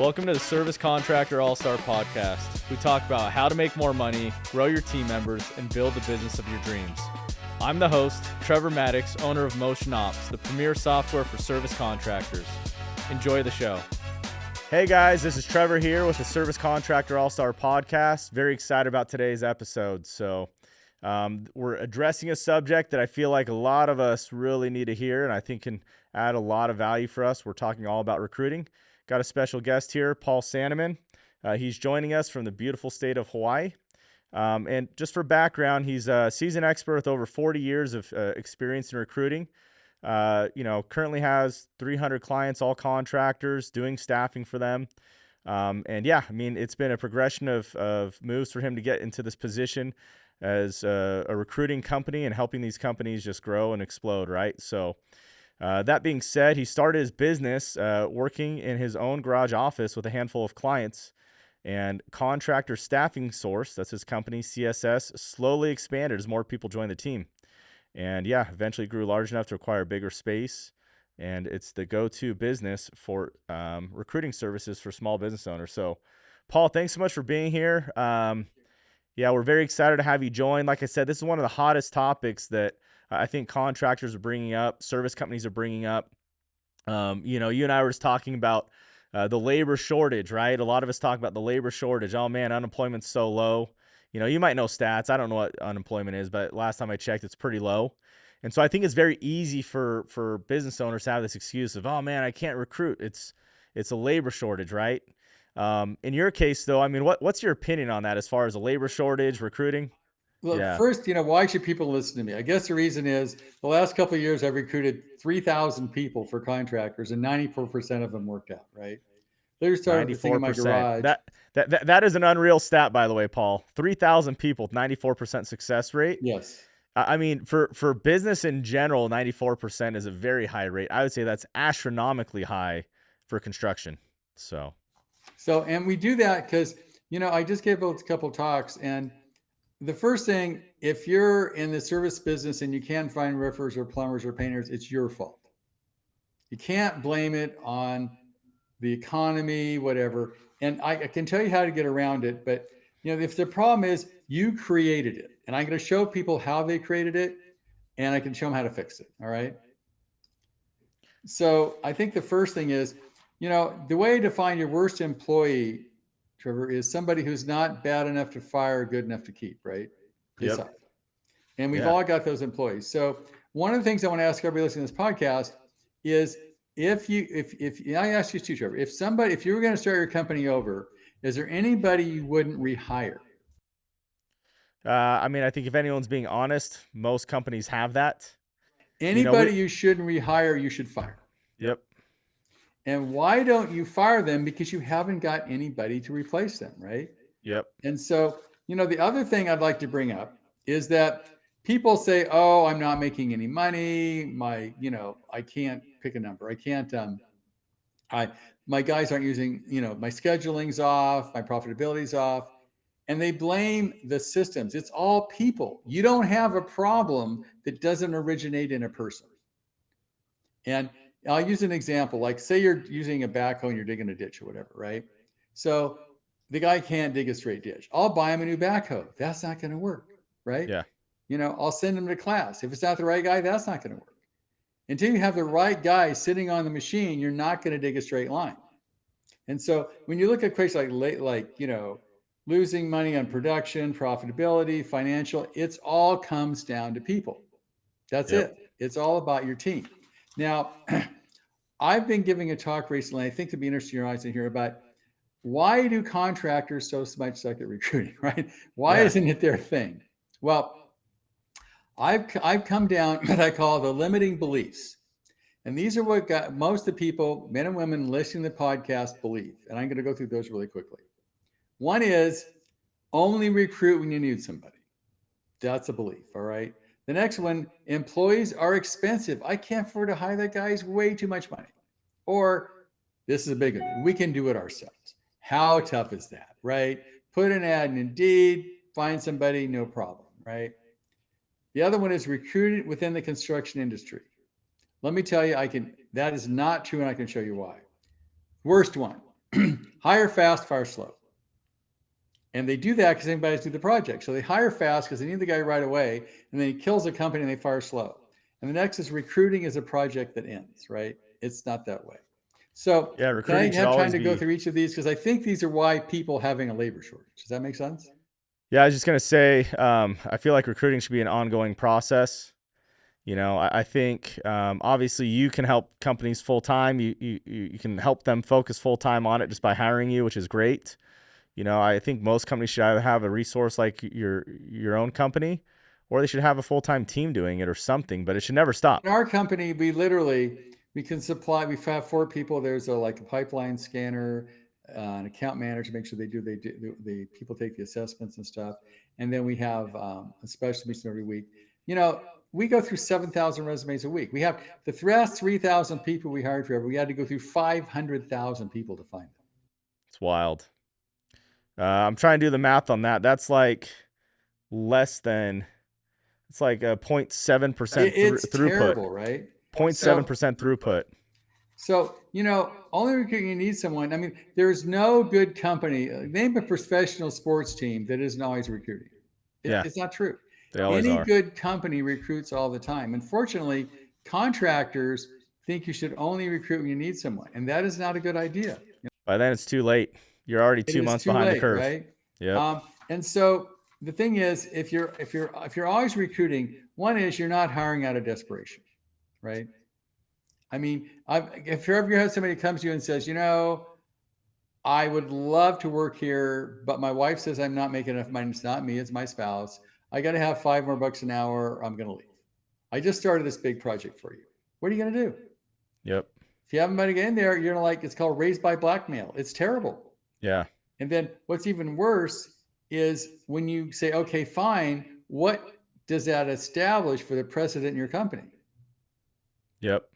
Welcome to the Service Contractor All-Star Podcast. We talk about how to make more money, grow your team members, and build the business of your dreams. I'm the host, Trevor Maddox, owner of Motion Ops, the premier software for service contractors. Enjoy the show. Hey guys, this is Trevor here with the Service Contractor All-Star Podcast. Very excited about today's episode. We're addressing a subject that I feel like a lot of us really need to hear and I think can add a lot of value for us. We're talking all about recruiting. Got a special guest here, Paul Sanneman. He's joining us from the beautiful state of Hawaii. And just for background, he's a seasoned expert with over 40 years of experience in recruiting. Currently has 300 clients, all contractors, doing staffing for them. It's been a progression of moves for him to get into this position as a recruiting company and helping these companies just grow and explode, right? So that being said, he started his business working in his own garage office with a handful of clients, and Contractor Staffing Source, that's his company, CSS, slowly expanded as more people joined the team. And eventually grew large enough to require bigger space. And it's the go-to business for recruiting services for small business owners. So, Paul, thanks so much for being here. We're very excited to have you join. Like I said, this is one of the hottest topics that I think contractors are bringing up, service companies are bringing up. You and I were just talking about the labor shortage, right? A lot of us talk about the labor shortage. Oh, man, unemployment's so low. You might know stats. I don't know what unemployment is, but last time I checked, it's pretty low. And so I think it's very easy for business owners to have this excuse of, oh, man, I can't recruit. It's a labor shortage, right? In your case, though, I mean, what's your opinion on that as far as a labor shortage, recruiting? Well, first, why should people listen to me? I guess the reason is the last couple of years, I've recruited 3,000 people for contractors, and 94% of them worked out, right? They started the thing in my garage. That is an unreal stat, by the way, Paul. 3,000 people, 94% success rate. Yes. I mean, for business in general, 94% is a very high rate. I would say that's astronomically high for construction. So, and we do that because, I just gave a couple talks, and the first thing, if you're in the service business and you can't find roofers or plumbers or painters, it's your fault. You can't blame it on the economy, whatever. And I can tell you how to get around it, but if the problem is you created it, and I'm going to show people how they created it, and I can show them how to fix it. All right. So I think the first thing is, the way to find your worst employee, Trevor, is somebody who's not bad enough to fire, good enough to keep, right? Yep. And we've all got those employees. So one of the things I want to ask everybody listening to this podcast is, if I ask you too, Trevor, if you were going to start your company over, is there anybody you wouldn't rehire? I think if anyone's being honest, most companies have that. Anybody you shouldn't rehire, you should fire. Yep. And why don't you fire them? Because you haven't got anybody to replace them, right? Yep. And so, the other thing I'd like to bring up is that people say, oh, I'm not making any money. I can't pick a number. I can't, my guys aren't using, my scheduling's off, my profitability's off, and they blame the systems. It's all people. You don't have a problem that doesn't originate in a person. And I'll use an example, like say you're using a backhoe and you're digging a ditch or whatever, right? So the guy can't dig a straight ditch. I'll buy him a new backhoe. That's not going to work, right? Yeah. I'll send him to class. If it's not the right guy, that's not going to work. Until you have the right guy sitting on the machine, you're not going to dig a straight line. And so when you look at questions like losing money on production, profitability, financial, it's all comes down to people. That's it. It's all about your team. Now, I've been giving a talk recently, I think it'd be interesting in your eyes to hear about why do contractors so much suck at recruiting, right? Why isn't it their thing? Well, I've come down what I call the limiting beliefs. And these are what most of the people, men and women listening to the podcast, believe. And I'm going to go through those really quickly. One is only recruit when you need somebody. That's a belief, all right? The next one, employees are expensive. I can't afford to hire that guy. He's way too much money. Or this is a big one. We can do it ourselves. How tough is that, right? Put an ad in Indeed, find somebody, no problem, right? The other one is recruited within the construction industry. Let me tell you, that is not true, and I can show you why. Worst one, hire fast, fire slow. And they do that because anybody's do the project. So they hire fast because they need the guy right away, and then he kills the company and they fire slow. And the next is recruiting is a project that ends, right? It's not that way. So Yeah, can I recruiting should have time always to go be. through each of these? Because I think these are why people having a labor shortage. Does that make sense? Yeah, I was just gonna say, I feel like recruiting should be an ongoing process. I think obviously you can help companies full time. You can help them focus full time on it just by hiring you, which is great. I think most companies should either have a resource like your own company, or they should have a full time team doing it or something. But it should never stop. In our company, we can supply. We have 4 people. There's a pipeline scanner, an account manager, make sure the people take the assessments and stuff, and then we have a special meeting every week. We go through 7,000 resumes a week. We have the last 3,000 people we hired forever. We had to go through 500,000 people to find them. It's wild. I'm trying to do the math on that. That's like less than. It's like a 0.7% It's throughput. terrible, right? 0.7% throughput. So, only recruiting you need someone. I mean, there's no good company. Name a professional sports team that isn't always recruiting. Yeah. It's not true. They always Any are. good company recruits all the time. Unfortunately, contractors think you should only recruit when you need someone, and that is not a good idea. By then, it's too late. You're already 2 months behind the curve. Right? Yep. And so the thing is, if you're always recruiting, one is you're not hiring out of desperation, right? I mean, if you ever have somebody comes to you and says, I would love to work here, but my wife says I'm not making enough money. It's not me, it's my spouse. I got to have $5 more an hour, or I'm going to leave. I just started this big project for you. What are you going to do? Yep. If you haven't been in there, you're it's called raised by blackmail. It's terrible. Yeah. And then what's even worse is when you say, okay, fine, what does that establish for the precedent in your company? Yep.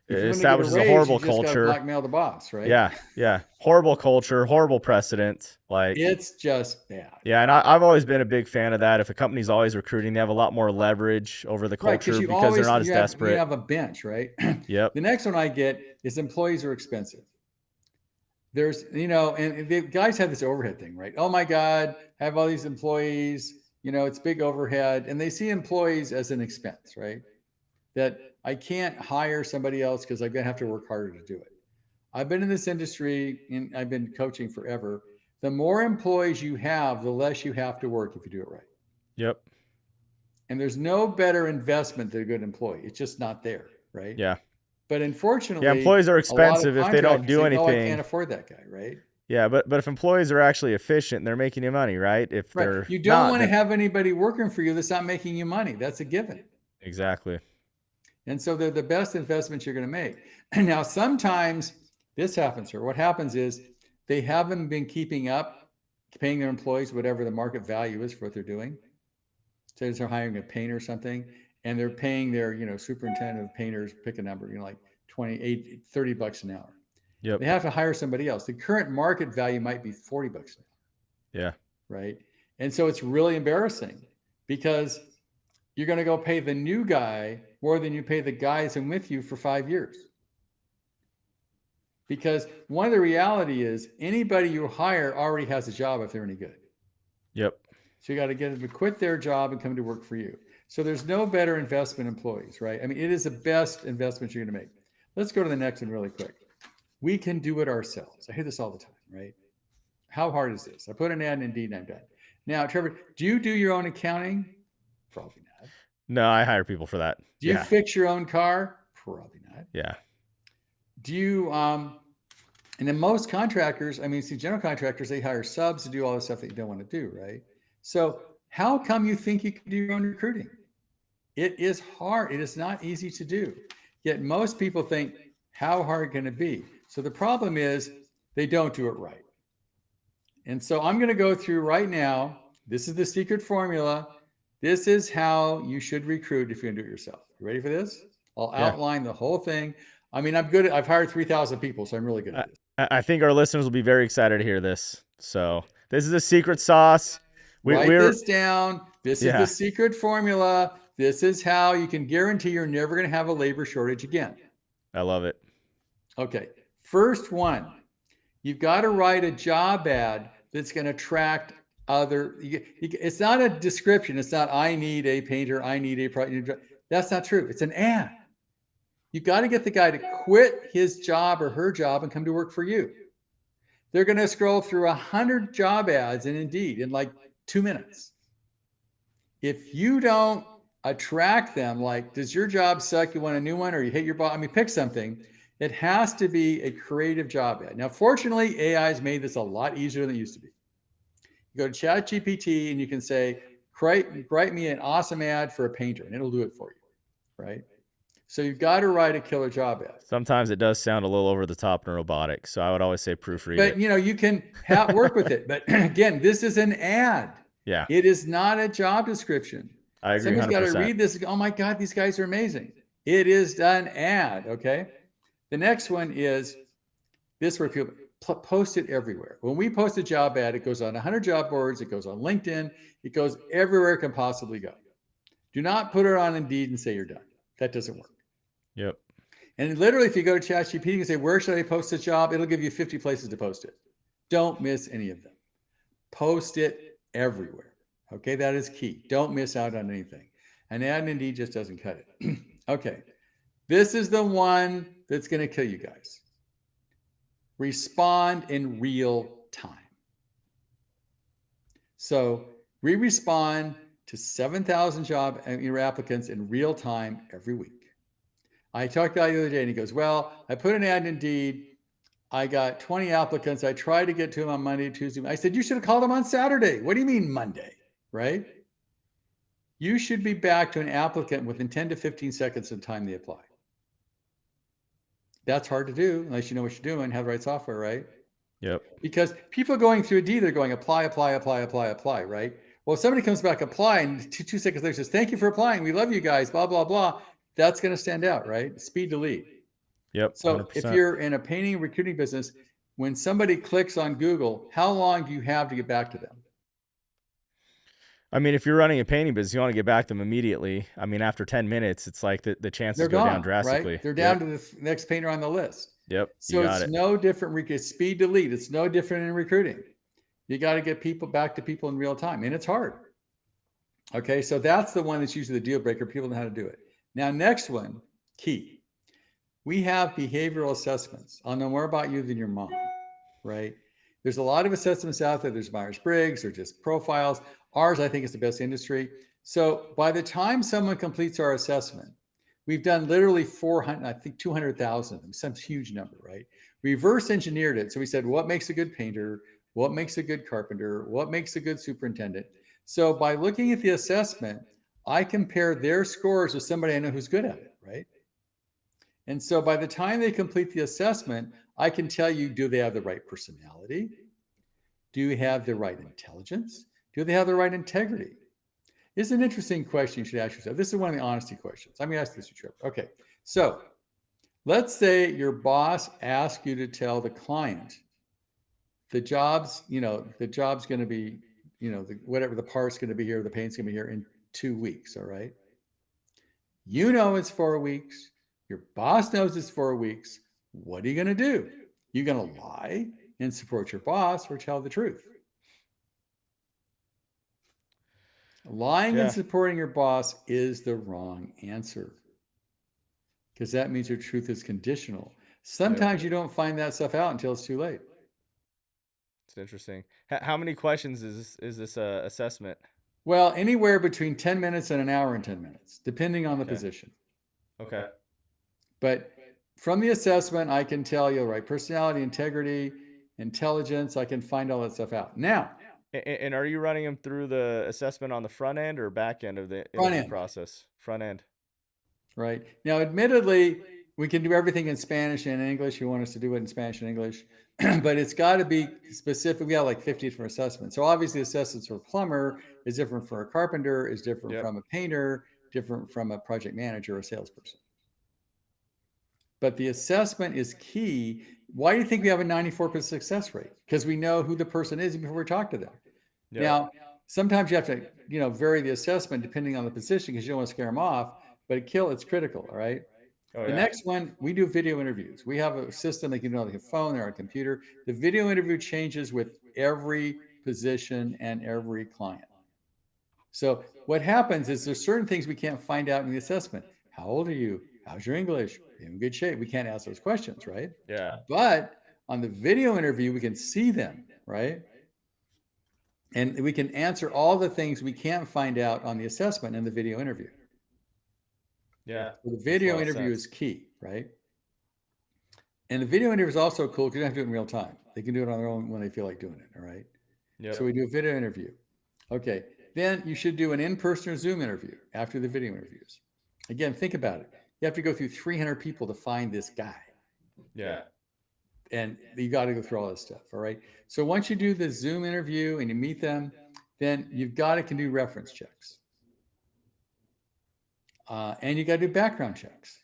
It establishes a horrible you just culture. Blackmail the boss, right? Yeah. Horrible culture, horrible precedent. It's just bad. Yeah, and I've always been a big fan of that. If a company's always recruiting, they have a lot more leverage over the culture because they're not as desperate. You have a bench, right? Yep. The next one I get is employees are expensive. There's, and the guys have this overhead thing, right? Oh my God, I have all these employees, it's big overhead. And they see employees as an expense, right? That I can't hire somebody else because I'm going to have to work harder to do it. I've been in this industry and I've been coaching forever. The more employees you have, the less you have to work if you do it right. Yep. And there's no better investment than a good employee. It's just not there, right? Yeah. But unfortunately, employees are expensive if they don't do anything. Oh, I can't afford that guy, right? Yeah, but if employees are actually efficient, they're making you money, right? If they're you don't want to have anybody working for you that's not making you money. That's a given. Exactly. And so they're the best investments you're going to make. Now, sometimes this happens, or what happens is they haven't been keeping up, paying their employees whatever the market value is for what they're doing. So they're hiring a painter or something, and they're paying their, superintendent of painters, pick a number, like $28, $30 an hour. Yep. They have to hire somebody else. The current market value might be $40 an hour. Yeah. Right. And so it's really embarrassing because you're going to go pay the new guy more than you pay the guys in with you for 5 years. Because one of the reality is anybody you hire already has a job if they're any good. Yep. So you got to get them to quit their job and come to work for you. So there's no better investment in employees, right? I mean, it is the best investment you're going to make. Let's go to the next one really quick. We can do it ourselves. I hear this all the time, right? How hard is this? I put an ad in Indeed and I'm done. Now, Trevor, do you do your own accounting? Probably not. No, I hire people for that. Do you fix your own car? Probably not. Yeah. Do you, and then most contractors, general contractors, they hire subs to do all the stuff that you don't want to do, right? So how come you think you can do your own recruiting? It is hard. It is not easy to do. Yet most people think, how hard can it be? So the problem is they don't do it right. And so I'm going to go through right now. This is the secret formula. This is how you should recruit if you're going to do it yourself. You ready for this? I'll outline the whole thing. I'm good. I've hired 3,000 people, so I'm really good at this. I think our listeners will be very excited to hear this. So this is the secret sauce. Write this down. This is the secret formula. This is how you can guarantee you're never going to have a labor shortage again. I love it. Okay. First one, You've got to write a job ad that's going to attract it's not a description. It's not, I need a painter, I need a project. That's not true. It's an ad. You've got to get the guy to quit his job or her job and come to work for you. They're going to scroll through 100 job ads in Indeed in like 2 minutes. If you don't attract them, like, does your job suck? You want a new one, or you hate your boss? I mean, pick something. It has to be a creative job ad. Now, fortunately, AI has made this a lot easier than it used to be. You go to ChatGPT and you can say, write me an awesome ad for a painter, and it'll do it for you, right? So you've got to write a killer job ad. Sometimes it does sound a little over the top and robotic, so I would always say proofread it. But you can work with it. But again, this is an ad. Yeah. It is not a job description. I agree. Somebody's 100%. got to read this. Oh my God, these guys are amazing. It is an ad. Okay. The next one is this, where people post it everywhere. When we post a job ad, it goes on 100 job boards. It goes on LinkedIn. It goes everywhere it can possibly go. Do not put it on Indeed and say you're done. That doesn't work. Yep. And literally, if you go to ChatGPT and say, where should I post this job? It'll give you 50 places to post it. Don't miss any of them. Post it everywhere. Okay, that is key. Don't miss out on anything. An ad in Indeed just doesn't cut it. Okay, this is the one that's going to kill you guys. Respond in real time. So we respond to 7,000 job applicants in real time every week. I talked to the other day, and he goes, well, I put an ad in Indeed. I got 20 applicants. I tried to get to them on Monday, Tuesday. I said, you should have called them on Saturday. What do you mean Monday, right? You should be back to an applicant within 10 to 15 seconds of the time they apply. That's hard to do unless you know what you're doing, have the right software, right? Yep. Because people going through Indeed, they're going apply, right? Well, if somebody comes back, apply, and 2 seconds later says, thank you for applying. We love you guys, blah, blah, blah. That's going to stand out, right? Speed to lead. Yep. So 100%. if you're in a painting and recruiting business, when somebody clicks on Google, how long do you have to get back to them? I mean, if you're running a painting business, you want to get back to them immediately. I mean, after 10 minutes, it's like the chances go down drastically. Right? They're down to the next painter on the list. Yep. So it's no different. It's speed to lead. It's no different in recruiting. You got to get people back to people in real time, and it's hard. Okay, so that's the one that's usually the deal breaker. People know how to do it. Now, next one, key. We have behavioral assessments. I'll know more about you than your mom, right? There's a lot of assessments out there. There's Myers-Briggs or just profiles. Ours, I think, is the best industry. So by the time someone completes our assessment, we've done literally 400, I think 200,000 of them, some huge number, right? Reverse engineered it. So we said, what makes a good painter? What makes a good carpenter? What makes a good superintendent? So by looking at the assessment, I compare their scores with somebody I know who's good at it, right? And so by the time they complete the assessment, I can tell you, do they have the right personality? Do you have the right intelligence? Do they have the right integrity? It's an interesting question you should ask yourself. This is one of the honesty questions. I'm going to ask this to Trevor. Okay, so let's say your boss asks you to tell the client the job's going to be, whatever the part's going to be here, the paint's going to be here in 2 weeks, all right? You know it's 4 weeks. Your boss knows it's 4 weeks. What are you going to do? You're going to lie and support your boss or tell the truth? Lying and supporting your boss is the wrong answer, because that means your truth is conditional. Sometimes you don't find that stuff out until it's too late. It's interesting. How many questions is this assessment? Well, anywhere between 10 minutes and an hour and 10 minutes, depending on the position. Okay. But from the assessment, I can tell you, right, personality, integrity, intelligence, I can find all that stuff out. Now, and are you running them through the assessment on the front end or back end of the interview process? Front end. Right. Now, admittedly, we can do everything in Spanish and English. You want us to do it in Spanish and English, but it's got to be specific. We got like 50 different assessments. So obviously, assessments for a plumber is different for a carpenter, is different from a painter, different from a project manager or a salesperson. But the assessment is key. Why do you think we have a 94% success rate? Because we know who the person is before we talk to them. Yep. Now, sometimes you have to, vary the assessment depending on the position because you don't want to scare them off, but it's critical, all right? Oh The yeah. next one, we do video interviews. We have a system that can do it on your phone or a computer. The video interview changes with every position and every client. So what happens is there's certain things we can't find out in the assessment. How old are you? How's your English? Are you in good shape? We can't ask those questions, right? Yeah. But on the video interview, we can see them, right? And we can answer all the things we can't find out on the assessment in the video interview. Yeah. So the Makes a video lot of interview sense. is key, right? And the video interview is also cool because you don't have to do it in real time. They can do it on their own when they feel like doing it, all right? So we Yep. do a video interview. Okay, then you should do an in-person or Zoom interview after the video interviews. Again, think about it. You have to go through 300 people to find this guy. Yeah. And you got to go through all this stuff, all right? So once you do the Zoom interview and you meet them, then you've got to can do reference checks. And you got to do background checks.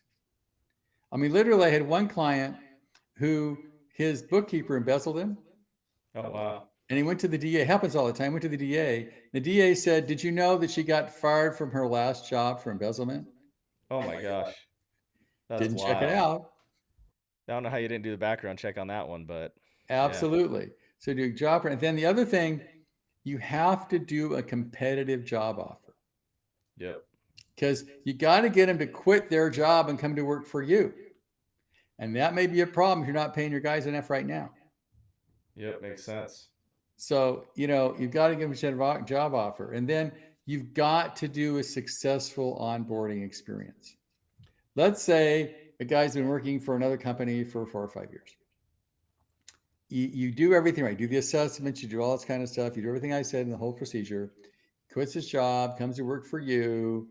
I mean, literally, I had one client who his bookkeeper embezzled him. Oh wow. And he went to the DA. It happens all the time. Went to the DA. The DA said, "Did you know that she got fired from her last job for embezzlement?" Oh my gosh. That's Didn't check it wild. out. I don't know how you didn't do the background check on that one, but yeah. Absolutely. So do job. And then the other thing, you have to do a competitive job offer Yep. because you got to get them to quit their job and come to work for you. And that may be a problem if you're not paying your guys enough right now. Yep. Makes sense. So, you've got to give them a job offer. And then you've got to do a successful onboarding experience. Let's say a guy's been working for another company for 4 or 5 years. You do everything right. You do the assessments, you do all this kind of stuff. You do everything I said in the whole procedure. Quits his job, comes to work for you.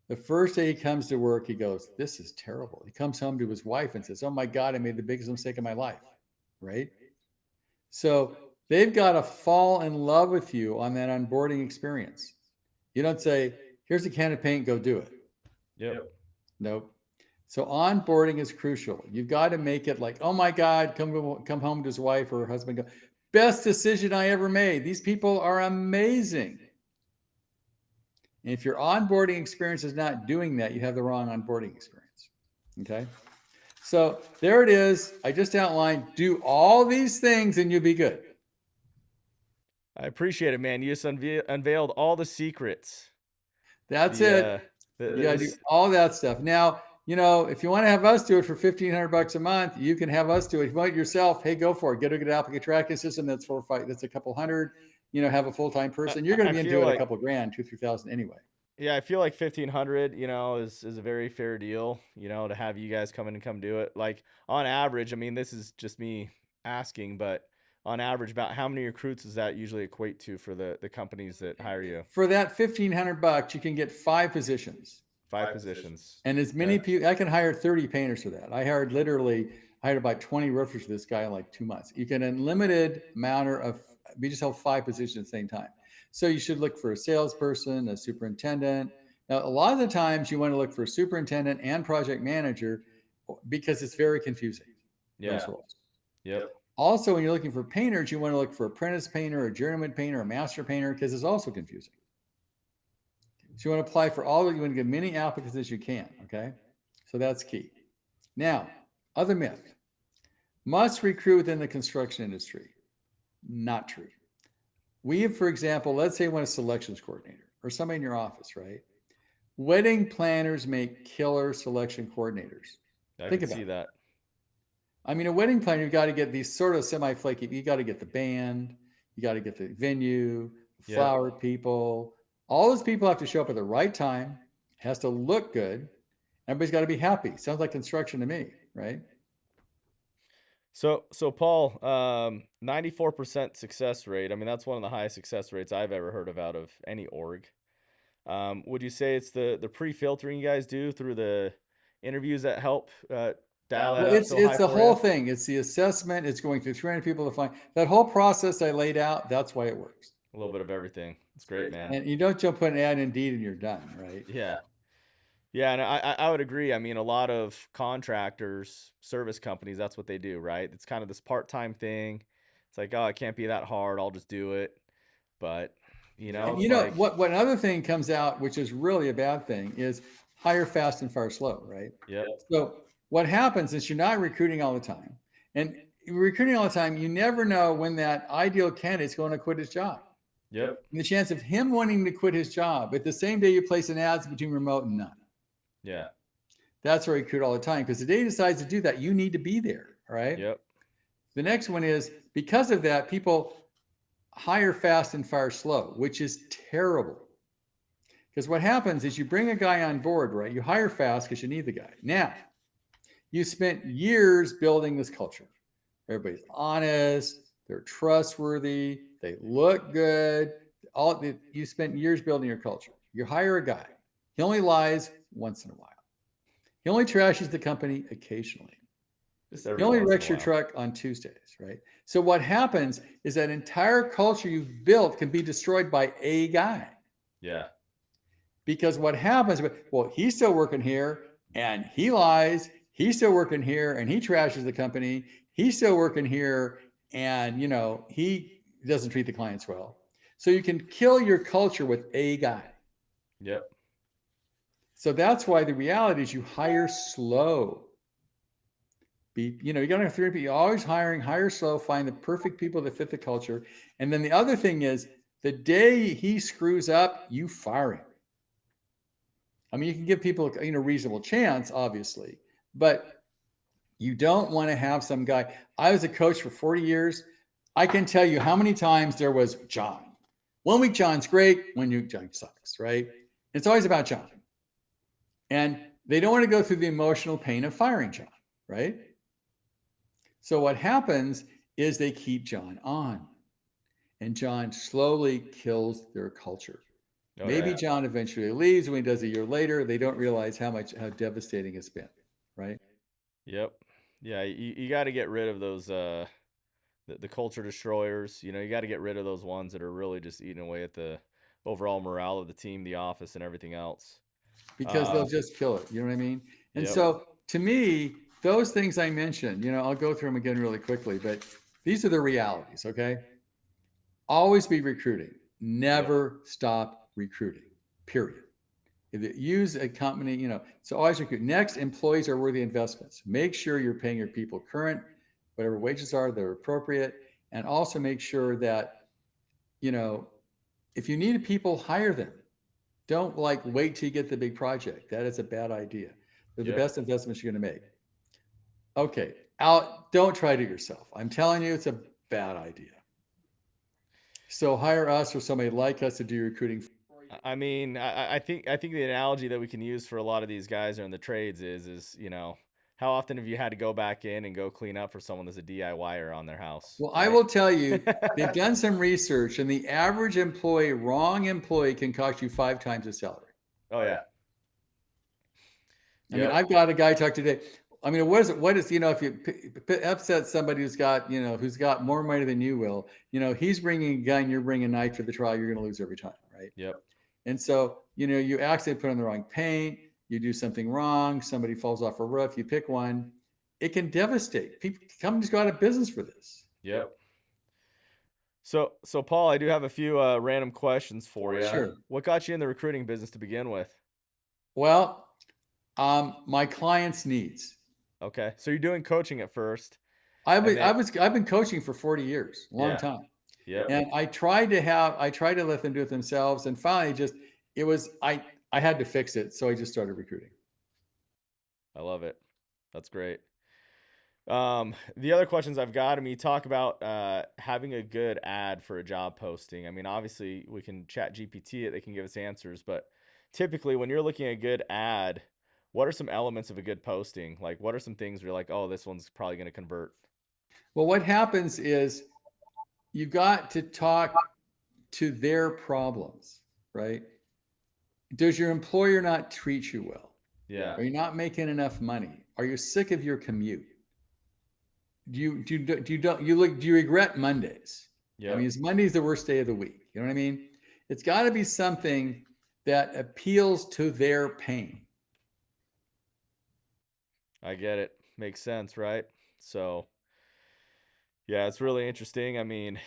The first day he comes to work, he goes, "This is terrible." He comes home to his wife and says, "Oh my God, I made the biggest mistake of my life." Right? So they've got to fall in love with you on that onboarding experience. You don't say, "Here's a can of paint, go do it." Yep. Nope. So onboarding is crucial. You've got to make it like, "Oh my God," come home to his wife or her husband, go, "Best decision I ever made. These people are amazing." And if your onboarding experience is not doing that, you have the wrong onboarding experience. Okay. So there it is. I just outlined, do all these things and you'll be good. I appreciate it, man. You just unveiled all the secrets. That's The it. You got to do all that stuff. Now, if you want to have us do it for $1,500 a month, you can have us do it. If you want it yourself, hey, go for it. Get a good applicant tracking system. That's that's a couple hundred. Have a full-time person. You're going to be into it a couple grand, 2,000-3,000 anyway. Yeah, I feel like 1,500, is a very fair deal, to have you guys come in and come do it. Like on average, I mean, this is just me asking, but on average, about how many recruits does that usually equate to for the companies that hire you? For that $1,500, you can get 5 positions. 5 positions. And as many people, I can hire 30 painters for that. I hired about 20 roofers for this guy in like 2 months. You can unlimited amount we just held 5 positions at the same time. So you should look for a salesperson, a superintendent. Now, a lot of the times you want to look for a superintendent and project manager because it's very confusing. Yeah. Those roles. Yep. Also, when you're looking for painters, you want to look for apprentice painter, a journeyman painter, a master painter, because it's also confusing. So you want to apply for all of you want to get many applicants as you can. Okay. So that's key. Now, other myth. Must recruit within the construction industry. Not true. We have, for example, let's say you want a selections coordinator or somebody in your office, right? Wedding planners make killer selection coordinators. I can see that. I mean, a wedding planner, you've got to get these sort of semi-flaky. You got to get the band, you got to get the venue, flower people. All those people have to show up at the right time. It has to look good. Everybody's got to be happy. Sounds like construction to me, right? So Paul, 94% success rate. I mean, that's one of the highest success rates I've ever heard of out of any org. Would you say it's the pre-filtering you guys do through the interviews that help dial that up? It's the whole thing. It's the assessment. It's going through 300 people to find that whole process I laid out. That's why it works. A little bit of everything. It's great, man. And you don't jump put an ad in Indeed and you're done, right? Yeah. Yeah, and I would agree. I mean, a lot of contractors, service companies, that's what they do, right? It's kind of this part-time thing. It's like, oh, it can't be that hard. I'll just do it. But, what another thing comes out, which is really a bad thing, is hire fast and fire slow, right? Yep. So what happens is you're not recruiting all the time. And recruiting all the time, you never know when that ideal candidate's going to quit his job. Yep. And the chance of him wanting to quit his job at the same day you place an ads between remote and none. Yeah. That's where you recruit all the time, because the day he decides to do that, you need to be there. All right. Yep. The next one is, because of that, people hire fast and fire slow, which is terrible. Because what happens is you bring a guy on board, right? You hire fast because you need the guy. Now, you spent years building this culture. Everybody's honest, they're trustworthy, they look good. You spent years building your culture. You hire a guy. He only lies once in a while. He only trashes the company occasionally. Just He every only once in a wrecks your while. truck on Tuesdays, right? So what happens is that entire culture you've built can be destroyed by a guy. Yeah. Because what happens, well, he's still working here and he lies. He's still working here and he trashes the company. He's still working here and, he doesn't treat the clients well. So you can kill your culture with a guy. Yep. So that's why the reality is you hire slow. You got to have 3 people. You're always hire slow, find the perfect people that fit the culture. And then the other thing is, the day he screws up, you fire him. I mean, you can give people a reasonable chance, obviously, but you don't want to have some guy. I was a coach for 40 years. I can tell you how many times there was John. 1 week John's great, 1 week John sucks, right? It's always about John. And they don't want to go through the emotional pain of firing John, right? So what happens is they keep John on, and John slowly kills their culture. Oh, Maybe yeah. John eventually leaves. When he does a year later, they don't realize how devastating it's been, right? Yep. Yeah. You got to get rid of those, the culture destroyers. You got to get rid of those ones that are really just eating away at the overall morale of the team, the office, and everything else. Because they'll just kill it. You know what I mean? And Yep. so to me, those things I mentioned, I'll go through them again really quickly, but these are the realities, okay? Always be recruiting. Never stop recruiting, period. If you use a company, so always recruit. Next, employees are worthy investments. Make sure you're paying your people current, whatever wages are, they're appropriate. And also make sure that, if you need people, hire them. Don't wait till you get the big project. That is a bad idea. They're the Yep. best investments you're going to make. Okay, don't try it yourself. I'm telling you, it's a bad idea. So hire us or somebody like us to do your recruiting for you. I mean, I think the analogy that we can use for a lot of these guys are in the trades is how often have you had to go back in and go clean up for someone that's a DIYer on their house? Well, I Right? will tell you, they've done some research, and the average wrong employee can cost you 5 times the salary. Oh yeah. I mean, Yep. I've got a guy talk today. I mean, what is, if you upset somebody who's got more money than you will, he's bringing a gun, you're bringing a knife to the trial, you're going to lose every time, right? Yep. And so, you accidentally put on the wrong paint, you do something wrong, somebody falls off a roof, you pick one, it can devastate. Companies go out of business for this. Yep. So Paul, I do have a few random questions for you. Sure. What got you in the recruiting business to begin with? Well, my clients' needs. Okay. So you're doing coaching at first. I've And then- been coaching for 40 years, long Yeah. time. Yep. And I tried to let them do it themselves. And finally I had to fix it. So I just started recruiting. I love it. That's great. The other questions I've got, you talk about having a good ad for a job posting. I mean, obviously we can chat GPT it, they can give us answers, but typically when you're looking at a good ad, what are some elements of a good posting? Like what are some things where you're like, oh, this one's probably going to convert? Well, what happens is you've got to talk to their problems, right? Does your employer not treat you well? Yeah. Are you not making enough money? Are you sick of your commute? Do you regret Mondays? Yeah. I mean, is Monday's the worst day of the week? You know what I mean? It's got to be something that appeals to their pain. I get it. Makes sense, right? So yeah, it's really interesting. I mean,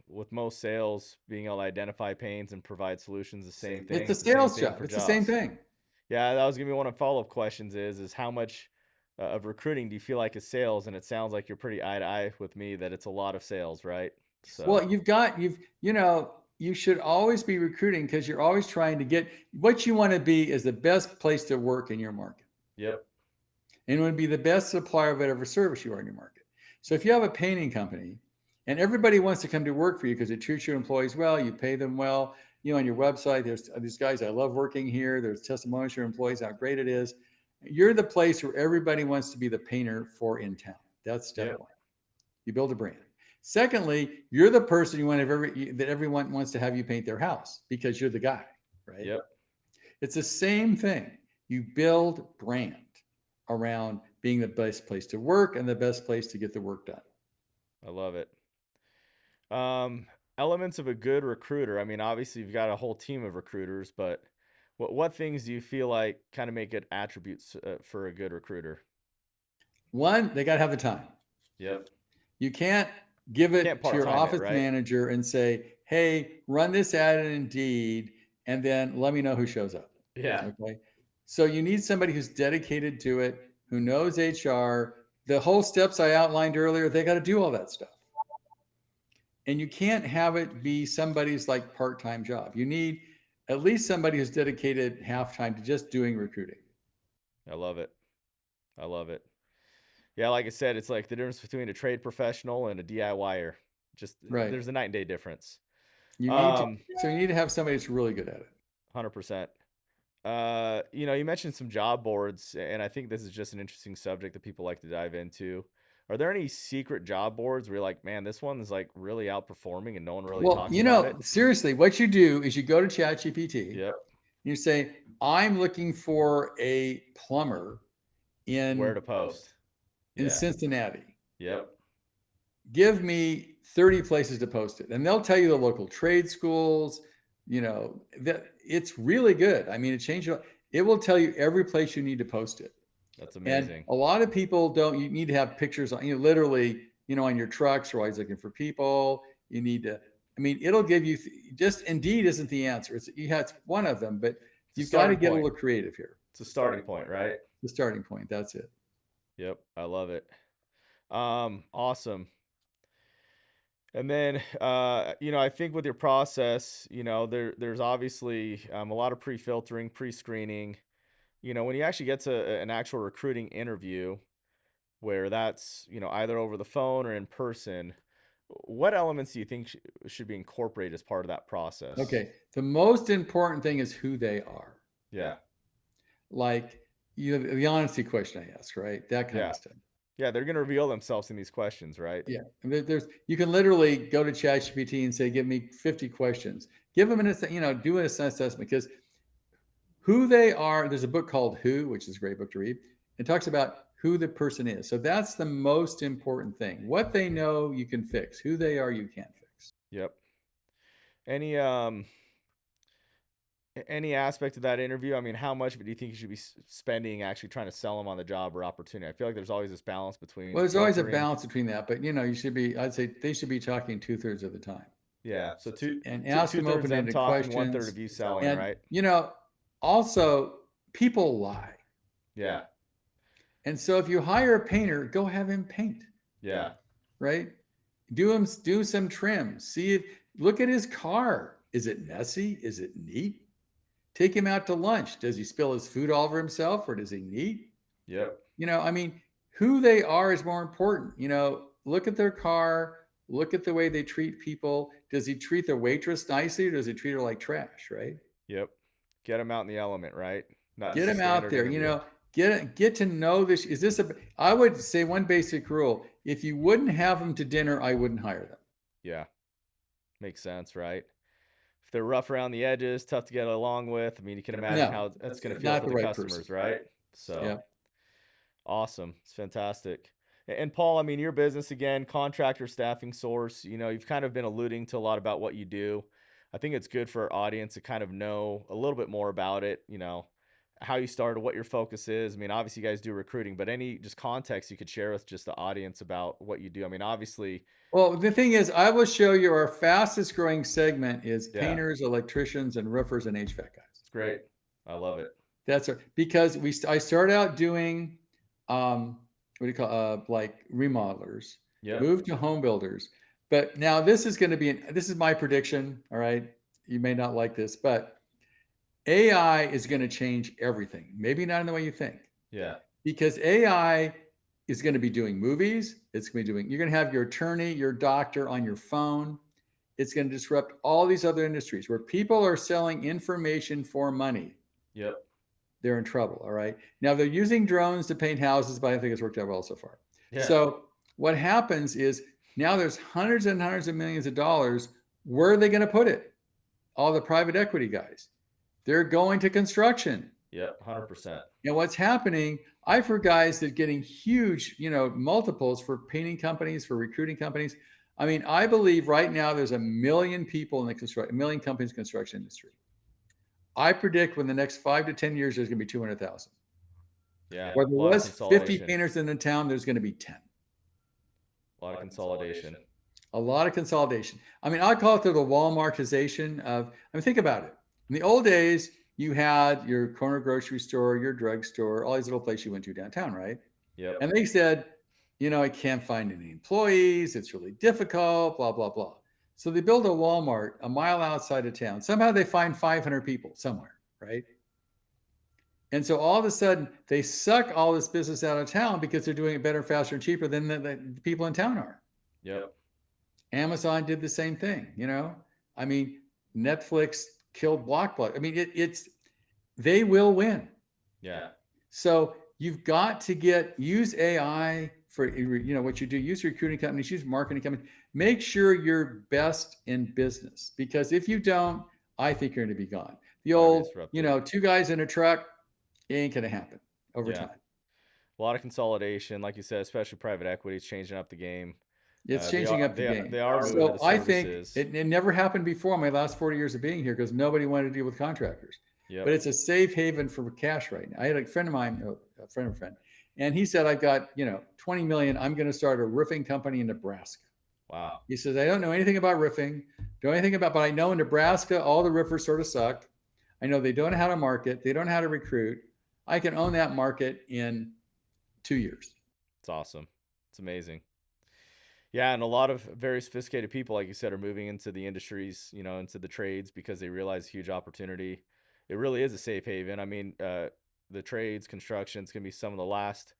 with most sales being able to identify pains and provide solutions, the same thing. It's a It's the same sales thing job. for It's the same jobs. thing. Yeah, that was gonna be one of follow-up questions is how much of recruiting do you feel like is sales? And it sounds like you're pretty eye to eye with me that it's a lot of sales, right? So, Well, you should always be recruiting because you're always trying to get what you want to be is the best place to work in your market. yep, And it would be the best supplier of whatever service you are in your market. So if you have a painting company and everybody wants to come to work for you because it treats your employees well, you pay them well, on your website, there's these guys, I love working here. There's testimonials to your employees, how great it is. You're the place where everybody wants to be the painter for in town. That's step yep, one. You build a brand. Secondly, you're the person that everyone wants to have you paint their house because you're the guy, right? yep. It's the same thing. You build brand around being the best place to work and the best place to get the work done. I love it. Um, Elements of a good recruiter. I mean, obviously you've got a whole team of recruiters, but what things do you feel like kind of make good attributes for a good recruiter? One, they got to have the time. Yep. You can't give Can't it to your part-time it, office right? manager and say, hey, run this ad in Indeed, and then let me know who shows up. Yeah. Okay. So you need somebody who's dedicated to it, who knows HR. The whole steps I outlined earlier, they got to do all that stuff. And you can't have it be somebody's like part-time job. You need at least somebody who's dedicated half time to just doing recruiting. I love it. I love it. Yeah, like I said, it's like the difference between a trade professional and a DIYer. Just Right. there's a night and day difference. You need to, Um, so you need to have somebody that's really good at it. 100%. You mentioned some job boards, and I think this is just an interesting subject that people like to dive into. Are there any secret job boards where you're like, man, this one is like really outperforming and no one really Well, talks about it? seriously, what you do is you go to ChatGPT, Yep. you say, I'm looking for a plumber Where to in post? in Yeah. Cincinnati. Yep. Give me 30 places to post it. And they'll tell you the local trade schools, that it's really good. I mean, it will tell you every place you need to post it. That's And amazing. a lot of people don't, you need to have pictures on, literally, on your trucks, you're always looking for people. You need to, it'll give you just Indeed isn't the answer. It's one of them, but It's a you've got to starting get a point. little creative here. It's a starting point, right? The starting point. That's it. Yep. I love it. Awesome. And then, I think with your process, there's obviously a lot of pre-filtering, pre-screening. When you actually get to an actual recruiting interview, where that's either over the phone or in person, what elements do you think should be incorporated as part of that process? Okay. The most important thing is who they are. Yeah, Like, the honesty question I ask, right? That kind yeah, of stuff. yeah. They're gonna reveal themselves in these questions, right? Yeah. You can literally go to ChatGPT and say, give me 50 questions. Give them do an assessment because who they are. There's a book called Who, which is a great book to read. It talks about who the person is. So that's the most important thing. What they know, you can fix. Who they are, you can't fix. Yep. Any any aspect of that interview? I mean, how much of it do you think you should be spending actually trying to sell them on the job or opportunity? I feel like there's always this balance between Well, there's always a filtering. balance between that, but I'd say they should be talking 2/3 of the time Yeah, so and ask them two-thirds them open-ended talking, one-third questions. of you selling, And, right? also people lie. Yeah, And so if you hire a painter, go have him paint, yeah, right? Do some trim. Look at his car. Is it messy? Is it neat? Take him out to lunch. Does he spill his food all over himself or does he neat? yep, Who they are is more important. Look at their car, look at the way they treat people. Does he treat the waitress nicely or does he treat her like trash, right? yep. Get them out in the element, right? Not Get just a him out standard there, interview. get to know this. I would say one basic rule. If you wouldn't have them to dinner, I wouldn't hire them. Yeah, makes sense, right? If they're rough around the edges, tough to get along with, I mean, you can imagine No, how that's going to feel not for the the right person. customers, right? So Yeah. awesome. It's fantastic. And Paul, I mean, your business again, contractor staffing source, you've kind of been alluding to a lot about what you do. I think it's good for our audience to kind of know a little bit more about it, how you started, what your focus is. I mean, obviously you guys do recruiting, but any just context you could share with just the audience about what you do. I mean, obviously, Well, the thing is, I will show you our fastest growing segment is yeah, painters, electricians, and roofers and HVAC guys. it's great. I love it. That's right. Because I started out doing, what do you call, like remodelers, Yep. moved to home builders. But now this is going to be, this is my prediction. All right. You may not like this, but AI is going to change everything. Maybe not in the way you think. Yeah. Because AI is going to be doing movies. It's going to be doing, you're going to have your attorney, your doctor on your phone. It's going to disrupt all these other industries where people are selling information for money. Yep. They're in trouble. All right. Now they're using drones to paint houses, but I think it's worked out well so far. Yeah. So what happens is now there's hundreds and hundreds of millions of dollars. Where are they going to put it? All the private equity guys. They're going to construction. Yep. 100%. And what's happening, I've heard guys that getting huge, multiples for painting companies, for recruiting companies. I mean, I believe right now there's 1 million people in the construction, 1 million companies in the construction industry. I predict within the next 5 to 10 years, there's going to be 200,000. Yeah. Where there was 50 painters in the town, there's going to be 10. A lot of consolidation. A lot of consolidation. I mean, I call it the Walmartization of, I mean, think about it. In the old days, you had your corner grocery store, your drugstore, all these little places you went to downtown, right? Yep. And they said, I can't find any employees. It's really difficult, blah, blah, blah. So they build a Walmart a mile outside of town. Somehow they find 500 people somewhere, right? And so all of a sudden they suck all this business out of town because they're doing it better, faster, and cheaper than the people in town are. Yep. Amazon did the same thing, I mean, Netflix killed Blockbuster. I mean, they will win. Yeah. So you've got to use AI for, what you do, use recruiting companies, use marketing companies, make sure you're best in business, because if you don't, I think you're going to be gone. The old, two guys in a truck, it ain't going to happen over time. A lot of consolidation, like you said, especially private equity, is changing up the game. It's changing up the game. They are. So I think it never happened before in my last 40 years of being here because nobody wanted to deal with contractors. Yep. But it's a safe haven for cash right now. I had a friend of mine, a friend of a friend, and he said, I've got, 20 million. I'm going to start a roofing company in Nebraska. Wow. He says, I don't know anything about roofing, but I know in Nebraska, all the roofers sort of suck. I know they don't know how to market. They don't know how to recruit. I can own that market in 2 years. It's awesome. It's amazing. Yeah, and a lot of very sophisticated people, like you said, are moving into the industries, into the trades because they realize huge opportunity. It really is a safe haven. I mean, the trades, construction, it's going to be some of the last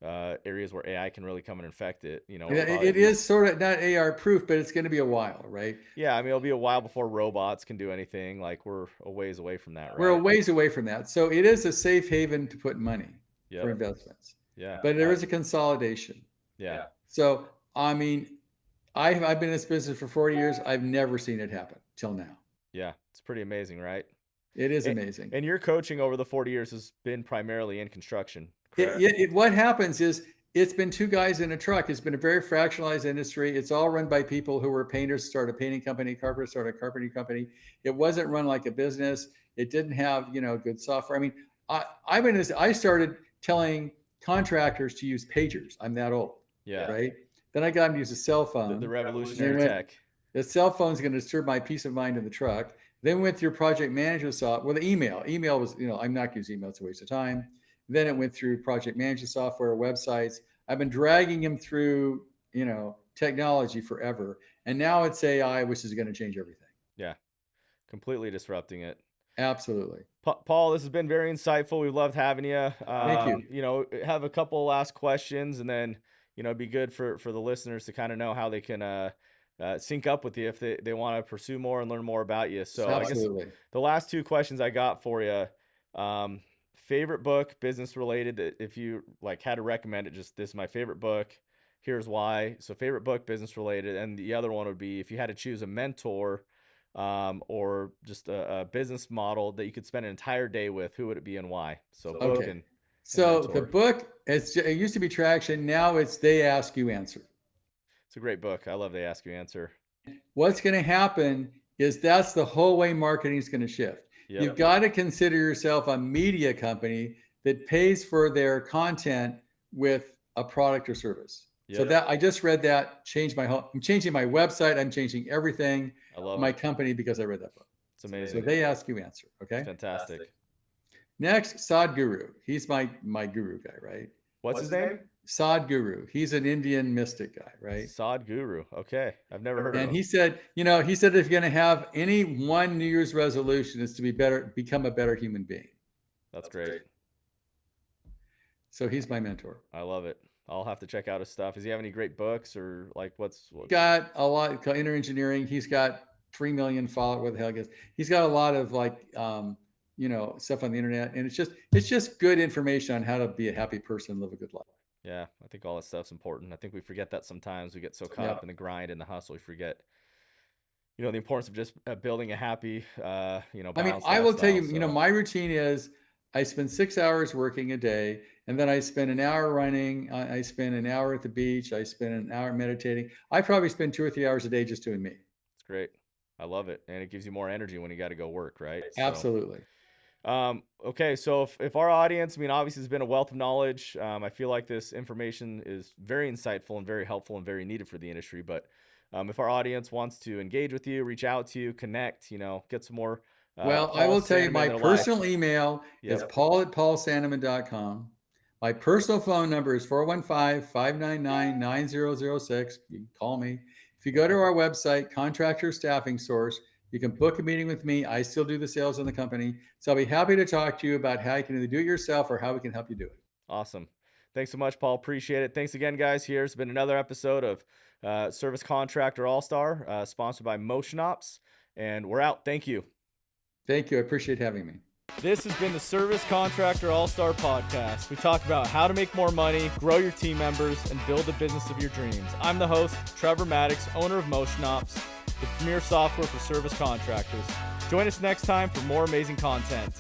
areas where AI can really come and infect it. It is sort of not AR proof, but it's going to be a while, right? Yeah, I mean, it'll be a while before robots can do anything. Like we're a ways away from that, right? We're a ways away from that. So it is a safe haven to put money for investments. Yeah. But there is a consolidation. Yeah. So, I mean, I've been in this business for 40 years. I've never seen it happen till now. Yeah. It's pretty amazing, right? It is amazing. And your coaching over the 40 years has been primarily in construction. What happens is it's been two guys in a truck. It's been a very fractionalized industry. It's all run by people who were painters, started a painting company, carpenters started a carpentry company. It wasn't run like a business. It didn't have, good software. I mean, I started telling contractors to use pagers. I'm that old. Yeah. Right. Then I got them to use a cell phone. The revolutionary tech. The cell phone is going to disturb my peace of mind in the truck. Then went through project management software. Well, the email. Email was, I'm not using email. It's a waste of time. Then it went through project management software, websites. I've been dragging them through, technology forever. And now it's AI, which is going to change everything. Yeah. Completely disrupting it. Absolutely. Paul, this has been very insightful. We've loved having you. Thank you. Have a couple last questions, and then, it'd be good for the listeners to kind of know how they can sync up with you if they want to pursue more and learn more about you. So absolutely. I guess the last two questions I got for you, favorite book, business related, that if you had to recommend it, just this is my favorite book, here's why. So favorite book, business related. And the other one would be if you had to choose a mentor or just a business model that you could spend an entire day with, who would it be and why? So book and so mentor. The book, it used to be Traction. Now it's They Ask You Answer. It's a great book. I love They Ask You Answer. What's going to happen is that's the whole way marketing is going to shift. Yep. You've got to consider yourself a media company that pays for their content with a product or service. Yep. So that I just read that, I'm changing my website. I'm changing everything. I love my company because I read that book. It's amazing. So They Ask You Answer. Okay. It's fantastic. Next, Sadhguru. He's my guru guy, right? What's his name? Sadhguru. He's an Indian mystic guy, right? Sadhguru. Okay, I've never heard of And him. he said if you're going to have any one New Year's resolution, is to become a better human being. That's great. So he's my mentor. I love it. I'll have to check out his stuff. Does he have any great books or like what's got a lot of inner engineering? He's got 3 million followers. What the hell I guess he's got a lot of stuff on the internet, and it's just good information on how to be a happy person and live a good life. Yeah, I think all that stuff's important. I think we forget that sometimes. We get so caught up in the grind and the hustle, we forget, the importance of just building a happy, balanced I will tell you, lifestyle. my routine is I spend 6 hours working a day, and then I spend an hour running. I spend an hour at the beach. I spend an hour meditating. I probably spend 2 or 3 hours a day just doing me. It's great. I love it. And it gives you more energy when you got to go work, right? Absolutely. Okay. So if our audience, obviously has been a wealth of knowledge. I feel like this information is very insightful and very helpful and very needed for the industry. But if our audience wants to engage with you, reach out to you, connect, get some more. I will tell you, my personal email is paul@paulsanneman.com. My personal phone number is 415-599-9006. You can call me. If you go to our website, Contractor Staffing Source, you can book a meeting with me. I still do the sales in the company. So I'll be happy to talk to you about how you can either do it yourself or how we can help you do it. Awesome. Thanks so much, Paul. Appreciate it. Thanks again, guys. Here's been another episode of Service Contractor All-Star, sponsored by Motion Ops. And we're out. Thank you. Thank you. I appreciate having me. This has been the Service Contractor All-Star Podcast. We talk about how to make more money, grow your team members, and build the business of your dreams. I'm the host, Trevor Maddox, owner of Motion Ops, the premier software for service contractors. Join us next time for more amazing content.